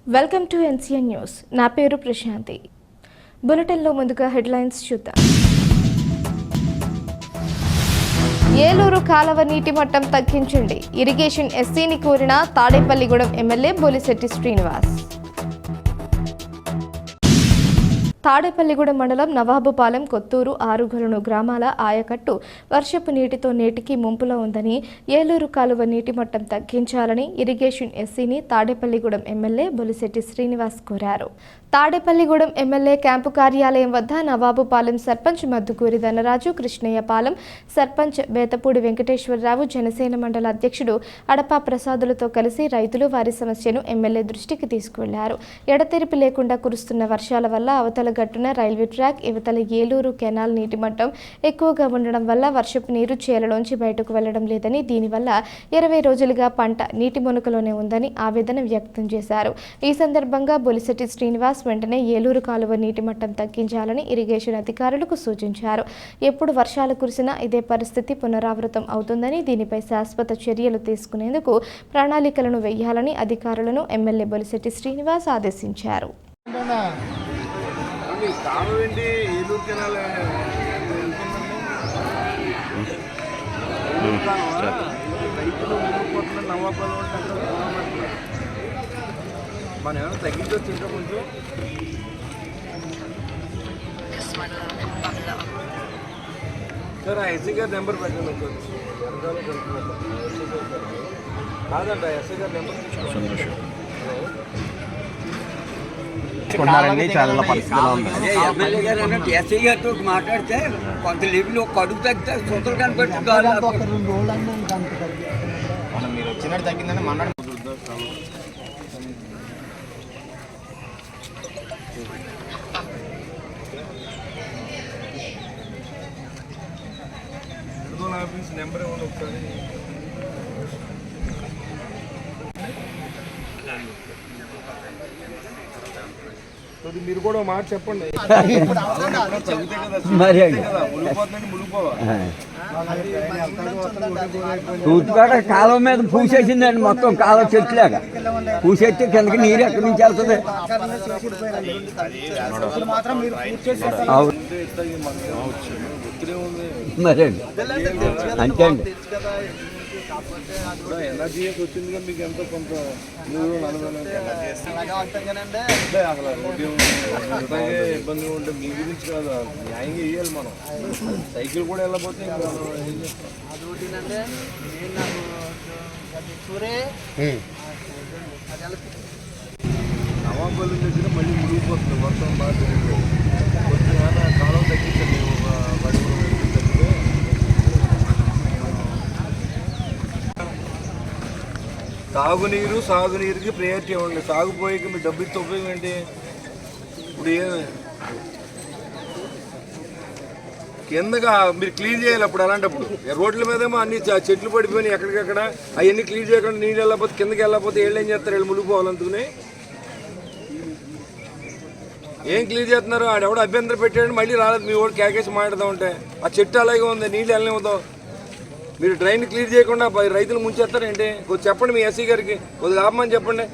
Welcome to NCN news. నా పేరు ప్రశాంతి. బులెటిన్లో ముందుగా హెడ్లైన్స్ చూద్దాం. ఏలూరు కాలువ నీటి మట్టం తగ్గించండి, ఇరిగేషన్ ఎస్సీని కోరిన తాడేపల్లిగూడెం ఎమ్మెల్యే బొలిశెట్టి శ్రీనివాస్. తాడేపల్లిగూడెం మండలం నవాబుపాలెం, కొత్తూరు, ఆరుగొలను గ్రామాల ఆయకట్టు వర్షపు నీటితో నేటికి ముంపులో ఉందని, ఏలూరు కాలువ నీటి మట్టం తగ్గించాలని ఇరిగేషన్ ఎస్సీని తాడేపల్లిగూడెం ఎమ్మెల్యే బొలిశెట్టి శ్రీనివాస్ కోరారు. తాడేపల్లిగూడెం ఎమ్మెల్యే క్యాంపు కార్యాలయం వద్ద నవాబుపాలెం సర్పంచ్ మద్దుకూరి ధనరాజు, కృష్ణయ్యపాలెం సర్పంచ్ బేతపూడి వెంకటేశ్వరరావు, జనసేన మండల అధ్యక్షుడు అడపా ప్రసాదులతో కలిసి రైతులు వారి సమస్యను ఎమ్మెల్యే దృష్టికి తీసుకువెళ్లారు. ఎడతెరిపి లేకుండా కురుస్తున్న వర్షాల వల్ల అవతల గట్టున రైల్వే ట్రాక్, ఇవతల ఏలూరు కెనాల్ నీటి మట్టం ఎక్కువగా ఉండడం వల్ల వర్షపు నీరు చేలలోంచి బయటకు వెళ్లడం లేదని, దీనివల్ల 20 రోజులుగా పంట నీటి మునకలోనే ఉందని ఆవేదన వ్యక్తం చేశారు. ఈ సందర్భంగా బొలిశెట్టి శ్రీనివాస్ వెంటనే ఏలూరు కాలువ నీటి మట్టం తగ్గించాలని ఇరిగేషన్ అధికారులకు సూచించారు. ఎప్పుడు వర్షాలు కురిసినా ఇదే పరిస్థితి పునరావృతం అవుతుందని, దీనిపై శాశ్వత చర్యలు తీసుకునేందుకు ప్రణాళికలను వేయాలని అధికారులను ఎమ్మెల్యే బొలిశెట్టి శ్రీనివాస్ ఆదేశించారు. మనం ఏమైనా తగ్గించవచ్చు ఇంకా కొంచెం. సార్ ఆ ఎస్ఐ గారి నెంబర్ పెట్టండి. కాదంట ఎస్ఐ గారి నెంబర్ ఎమ్మెల్యే గారు అన్నట్టు ఎస్ఐ గారితో మాట్లాడితే కొంత లిపిలో కడుగు తగ్గితే సొంతలు కనిపెట్టి మీరు వచ్చినట్టు తగ్గిందని మన ఆఫీస్ నెంబర్ ఇవ్వండి ఒకసారి. మీరు కూడా మాట చెప్పండి. తూర్పుకాడ కాలువ మీద పూసేసిందండి, మొత్తం కాలువ చెట్లాగా పూసేస్తే కిందకి నీరు ఎక్కడి నుంచి వెళ్తుంది. మరి అంతే అండి. ఎనర్జీ వచ్చిందిగా మీకు ఎంతో కొంత 40 అసలు ఇబ్బందిగా ఉంటే మీ గురించి కాదు, న్యాయంగా వేయాలి మనం. సైకిల్ కూడా వెళ్ళకపోతే నవాబుల దగ్గర మళ్ళీ మునిగిపోతుంది. వర్షం బాగా జరిగింది. కొద్దిగా కాలం తగ్గించండి. తాగునీరు, సాగునీరుకి ప్రయారిటీ ఇవ్వండి. సాగుపోయాక మీరు డబ్బు ఇస్తే ఉపయోగం ఏంటి? ఇప్పుడు కిందగా మీరు క్లీన్ చేయాలి. అప్పుడు అలాంటప్పుడు రోడ్ల మీదేమో అన్ని చెట్లు పడిపోయినాయి ఎక్కడికక్కడ. అవన్నీ క్లీన్ చేయకుండా నీళ్ళు వెళ్ళకపోతే కిందకి వెళ్ళకపోతే ఏళ్ళు ఏం చేస్తారు? వీళ్ళు మునిగిపోవాలందుకుని ఏం క్లీన్ చేస్తున్నారు? ఆడెవడో అభ్యంతరం పెట్టాడు, మళ్ళీ రాలేదు. మీ వాడు కేకేసి మాట్లాడుతూ ఉంటే ఆ చెట్టు అలాగే ఉంది, నీళ్ళు వెళ్ళనివ్వదు. మీరు డ్రైన్ క్లియర్ చేయకుండా రైతులు ముంచేస్తారేంటి? కొద్ది చెప్పండి మీ ఎస్సీ గారికి, కొద్దిగా ఆపమని చెప్పండి.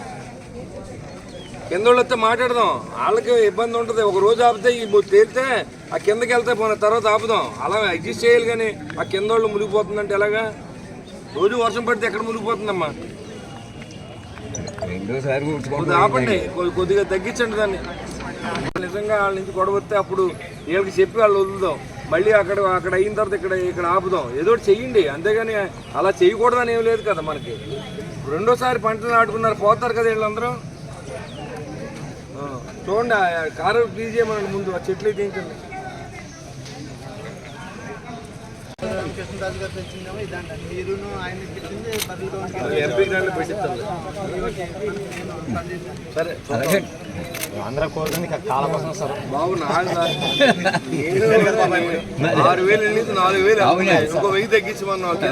కింద వాళ్ళు వస్తే మాట్లాడదాం. వాళ్ళకి ఇబ్బంది ఉంటుంది. ఒక రోజు ఆపితే తేలితే ఆ కిందకి వెళ్తే తర్వాత ఆపుదాం. అలా అడ్జస్ట్ చేయాలి. కానీ ఆ కింద వాళ్ళు మునిగిపోతుందంటే ఎలాగా? రోజు వర్షం పడితే ఎక్కడ మునిగిపోతుందమ్మా? కొద్దిగా ఆపండి, కొద్దిగా తగ్గించండి దాన్ని. నిజంగా వాళ్ళ నుంచి గొడవ వస్తే అప్పుడు వీళ్ళకి చెప్పి వాళ్ళు వదులుదాం. మళ్ళీ అక్కడ అయిన తర్వాత ఇక్కడ ఆపుదాం. ఏదో ఒకటి చెయ్యండి. అంతేగాని అలా చేయకూడదని ఏం లేదు కదా మనకి. రెండోసారి పంటలు నాటుకున్నారు, పోతారు కదా వీళ్ళందరూ. చూడండి, కారు క్లీన్ చేయమనండి ముందు. ఆ చెట్లు తీయించండి. ఎంపీ దాంట్లో పెట్టిస్తాను. సరే ఆంధ్ర కోరుతుంది కాలం కోసం సార్. బాబు 6,000 వెళ్ళి 4,000 ఇంకో 1000 తగ్గించమన్నాం.